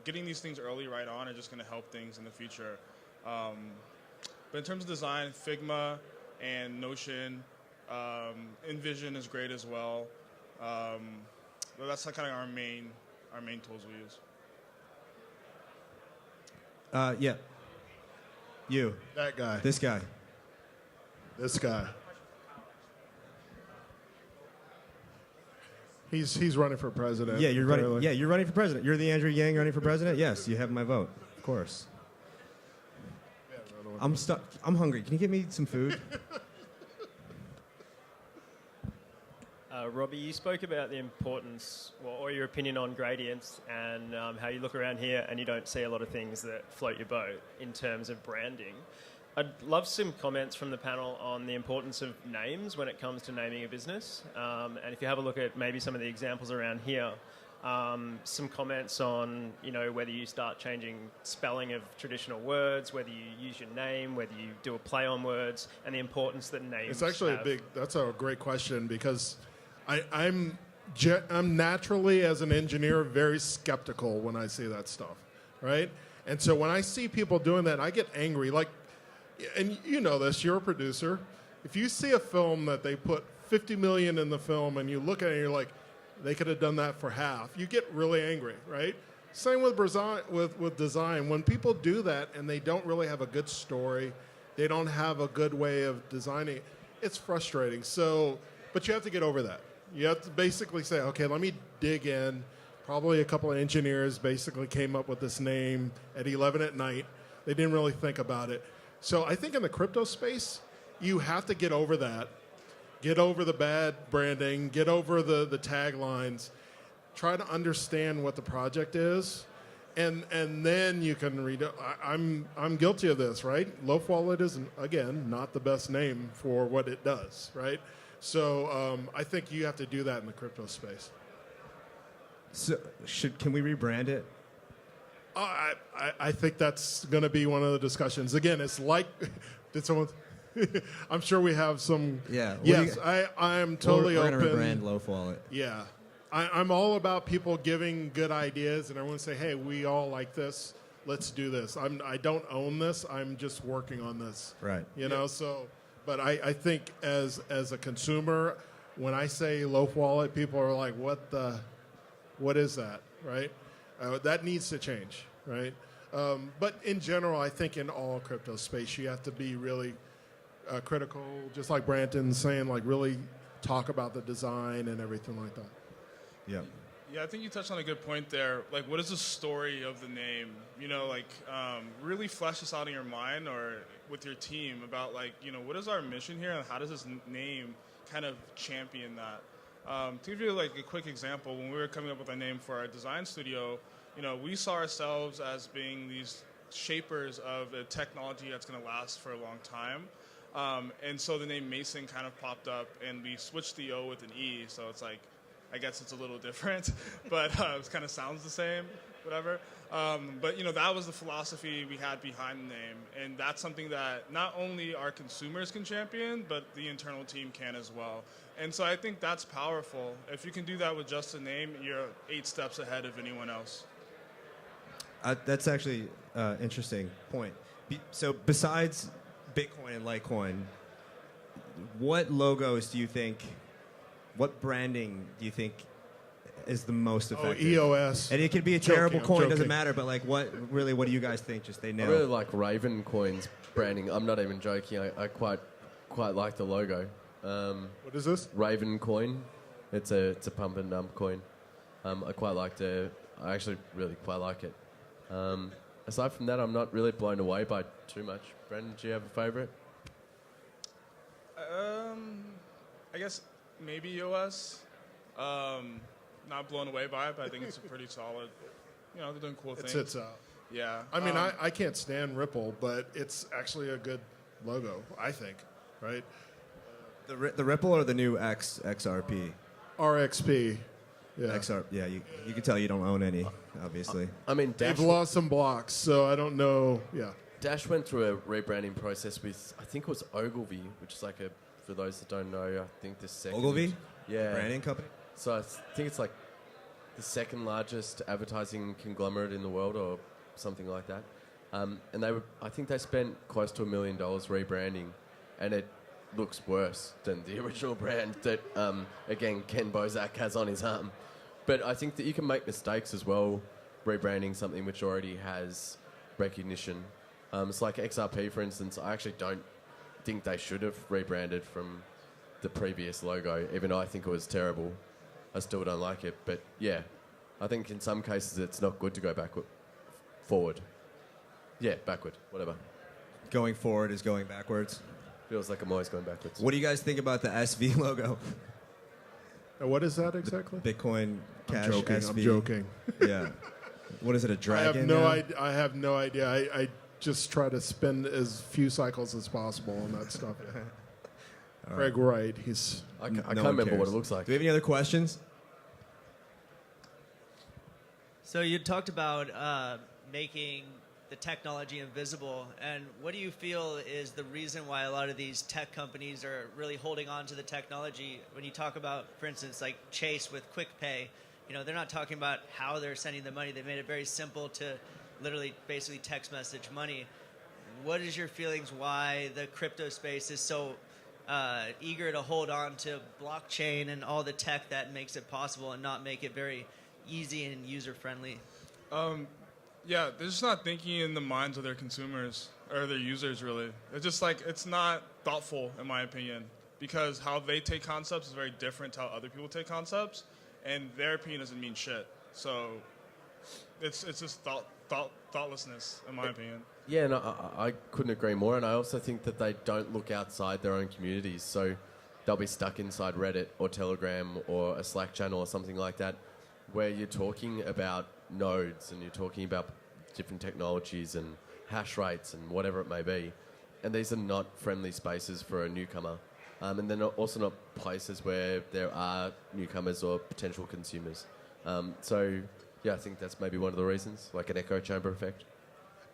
getting these things early right on are just going to help things in the future. But in terms of design, Figma and Notion, InVision is great as well. But that's kind of our main tools we use. Yeah. You. That guy. This guy. This guy. He's running for president. Yeah, you're running. apparently. Yeah, you're running for president. You're the Andrew Yang running for president. Yes, you have my vote, of course. I'm stuck. I'm hungry. Can you get me some food? Robbie, you spoke about the importance, or your opinion on gradients, and how you look around here and you don't see a lot of things that float your boat in terms of branding. I'd love some comments from the panel on the importance of names when it comes to naming a business. And if you have a look at maybe some of the examples around here, some comments on, whether you start changing spelling of traditional words, whether you use your name, whether you do a play on words, and the importance that names It's actually have. that's a great question because I'm naturally, as an engineer, very skeptical when I see that stuff, right? And so when I see people doing that, I get angry. Like, and you know this, you're a producer. If you see a film that they put $50 million in the film and you look at it and you're like, they could have done that for half, you get really angry, right? Same with design. When people do that and they don't really have a good story, they don't have a good way of designing, it's frustrating. So, but you have to get over that. You have to basically say, okay, let me dig in. Probably a couple of engineers basically came up with this name at 11 at night. They didn't really think about it. So I think in the crypto space, you have to get over that. Get over the bad branding. Get over the taglines. Try to understand what the project is. And then you can read it. I'm guilty of this, right? Loaf Wallet is, again, not the best name for what it does, right? So I think you have to do that in the crypto space. So, can we rebrand it? I think that's going to be one of the discussions. Again, it's like, did someone? I'm sure we have some. Yeah. Yes, I am totally we're open. We're going to rebrand Loaf Wallet. Yeah. I'm all about people giving good ideas and everyone say, hey, we all like this. Let's do this. I don't own this. I'm just working on this. Right. So, but I think as a consumer, when I say Loaf Wallet, people are like, what is that, right? That needs to change, right? But in general, I think in all crypto space, you have to be really critical, just like Branton's saying, like really talk about the design and everything like that. Yeah. Yeah, I think you touched on a good point there. Like, what is the story of the name? Really flesh this out in your mind or with your team about, what is our mission here and how does this name kind of champion that? To give you, a quick example, when we were coming up with a name for our design studio, we saw ourselves as being these shapers of a technology that's going to last for a long time. And so the name Mason kind of popped up, and we switched the O with an E, so it's like, I guess it's a little different, but it kind of sounds the same, whatever. But, that was the philosophy we had behind the name, and that's something that not only our consumers can champion, but the internal team can as well. And so I think that's powerful. If you can do that with just a name, you're 8 steps ahead of anyone else. That's actually an interesting point. So besides Bitcoin and Litecoin, what logos do you think, what branding do you think is the most effective? EOS. And it could be a terrible coin, doesn't joking. matter, but what do you guys think? Just they I nail. really like Raven Coin's branding. I'm not even joking. I quite like the logo. What is this? Raven Coin. It's a pump and dump coin. I actually really quite like it. Aside from that, I'm not really blown away by too much. Brendan, do you have a favourite? I guess maybe EOS. Not blown away by it, but I think it's a pretty solid. They're doing cool things. It's out. Yeah. I mean, I can't stand Ripple, but it's actually a good logo, I think, right? The Ripple or the new XRP? RXP. Yeah. XR, yeah, you can tell you don't own any, obviously. I mean, They've lost some blocks, so I don't know. Yeah. Dash went through a rebranding process with, I think it was Ogilvy, which is like a, for those that don't know, I think the second... Ogilvy? Yeah. Branding company? So I think it's like the second largest advertising conglomerate in the world or something like that. And I think they spent close to $1 million rebranding, and it looks worse than the original brand that, again, Ken Bozak has on his arm. But I think that you can make mistakes as well, rebranding something which already has recognition. It's like XRP, for instance. I actually don't think they should have rebranded from the previous logo, even though I think it was terrible. I still don't like it. But yeah, I think in some cases it's not good to go forward. Yeah, backward, whatever. Going forward is going backwards. Feels like I'm always going backwards. What do you guys think about the SV logo? What is that exactly? Bitcoin Cash I'm joking. SV. I'm joking. Yeah. What is it, a dragon? I have no idea. I just try to spend as few cycles as possible on that stuff. Greg Wright, he's... I can't remember what it looks like. Do we have any other questions? So you talked about making the technology invisible, and what do you feel is the reason why a lot of these tech companies are really holding on to the technology? When you talk about, for instance, like Chase with Quick Pay, you know, they're not talking about how they're sending the money. They made it very simple to literally basically text message money. What is your feelings why the crypto space is so eager to hold on to blockchain and all the tech that makes it possible and not make it very easy and user-friendly? Yeah, they're just not thinking in the minds of their consumers or their users, really. It's just like, it's not thoughtful, in my opinion, because how they take concepts is very different to how other people take concepts, and their opinion doesn't mean shit. So it's just thoughtlessness, in my opinion. Yeah, and I couldn't agree more, and I also think that they don't look outside their own communities, so they'll be stuck inside Reddit or Telegram or a Slack channel or something like that, where you're talking about nodes and you're talking about different technologies and hash rates and whatever it may be. And these are not friendly spaces for a newcomer. And they're also not places where there are newcomers or potential consumers. So, yeah, I think that's maybe one of the reasons, like an echo chamber effect.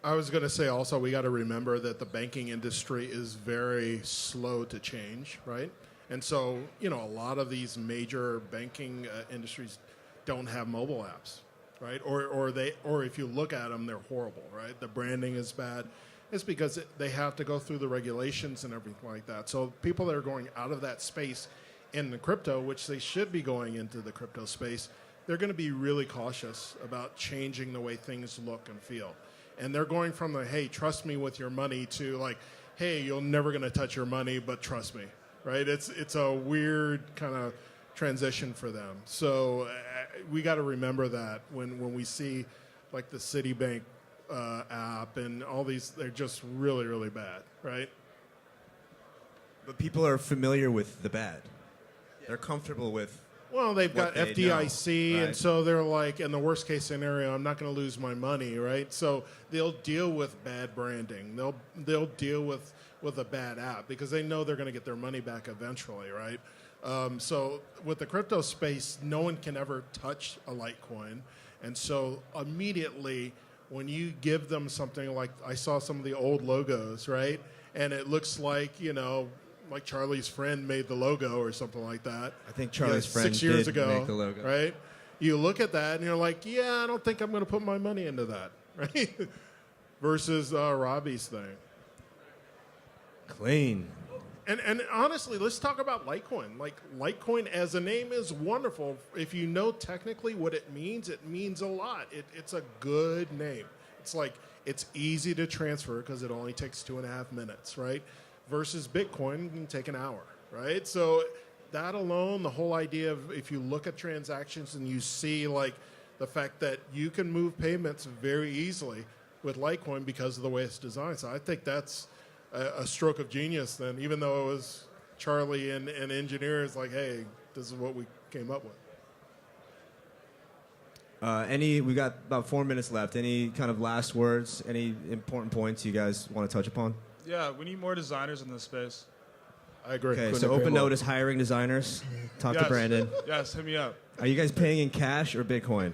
I was going to say also we got to remember that the banking industry is very slow to change, right? And so, you know, a lot of these major banking industries don't have mobile apps, right? Or if you look at them, they're horrible, right? The branding is bad. It's because they have to go through the regulations and everything like that. So people that are going out of that space in the crypto, which they should be going into the crypto space, they're going to be really cautious about changing the way things look and feel. And they're going from the, hey, trust me with your money, to like, hey, you're never going to touch your money, but trust me, right? It's a weird kind of transition for them. So we got to remember that when we see like the Citibank app and all these, they're just really, really bad, right? But people are familiar with the bad. They're comfortable with... Well, they've got what they FDIC, know, right? and so they're like, in the worst case scenario, I'm not going to lose my money, right? So they'll deal with bad branding. They'll deal with a bad app because they know they're going to get their money back eventually, right? So with the crypto space, no one can ever touch a Litecoin, and so immediately when you give them something like, I saw some of the old logos, right? And it looks like, you know, like Charlie's friend made the logo or something like that. I think Charlie's friend 6 years did ago, make the logo. right? You look at that and you're like, yeah, I don't think I'm going to put my money into that, right? Versus Robbie's thing. Clean. And honestly, let's talk about Litecoin. Like, Litecoin as a name is wonderful. If you know technically what it means a lot. It's a good name. It's like, it's easy to transfer because it only takes 2.5 minutes, right? Versus Bitcoin can take an hour, right? So that alone, the whole idea of, if you look at transactions and you see like the fact that you can move payments very easily with Litecoin because of the way it's designed. So I think that's a stroke of genius then, even though it was Charlie and engineers like, hey, this is what we came up with. We got about 4 minutes left. Any kind of last words, any important points you guys want to touch upon? Yeah, we need more designers in this space. I agree. Okay, Couldn't so agree more. OpenNote is hiring designers. Talk to Yes. Brandon. Yes, hit me up. Are you guys paying in cash or Bitcoin?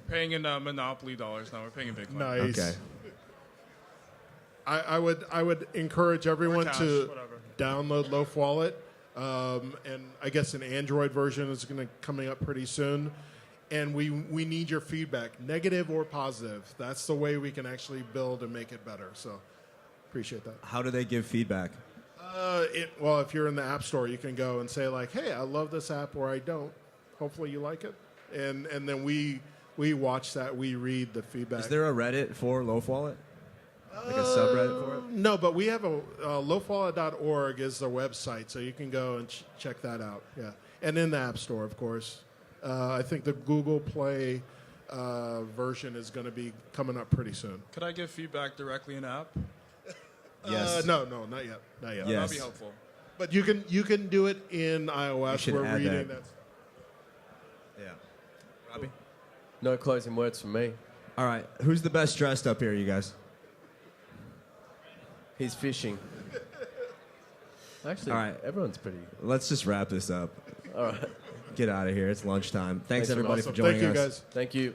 Paying in Monopoly dollars now. We're paying in Bitcoin. Nice. Okay. I would encourage everyone cash, to whatever. download Loaf Wallet, and I guess an Android version is going to coming up pretty soon. And we need your feedback, negative or positive. That's the way we can actually build and make it better. So appreciate that. How do they give feedback? Well, if you're in the App Store, you can go and say like, "Hey, I love this app," or "I don't." Hopefully, you like it, and then we watch that. We read the feedback. Is there a Reddit for Loaf Wallet? Like a subreddit for it? No, but we have a loafwallet.org is the website, so you can go and check that out. Yeah, and in the App Store, of course. I think the Google Play version is going to be coming up pretty soon. Could I give feedback directly in app? Yes. No, not yet. Not yet. Yeah. That'd Yes. be helpful. But you can do it in iOS. You should We're add reading that. that. Yeah. Robbie? No closing words from me. All right. Who's the best dressed up here, you guys? He's fishing. Actually, All right. everyone's pretty. Let's just wrap this up. All right. Get out of here. It's lunchtime. Thanks Thanks, everybody Awesome. for joining Thank you, us. guys. Thank you.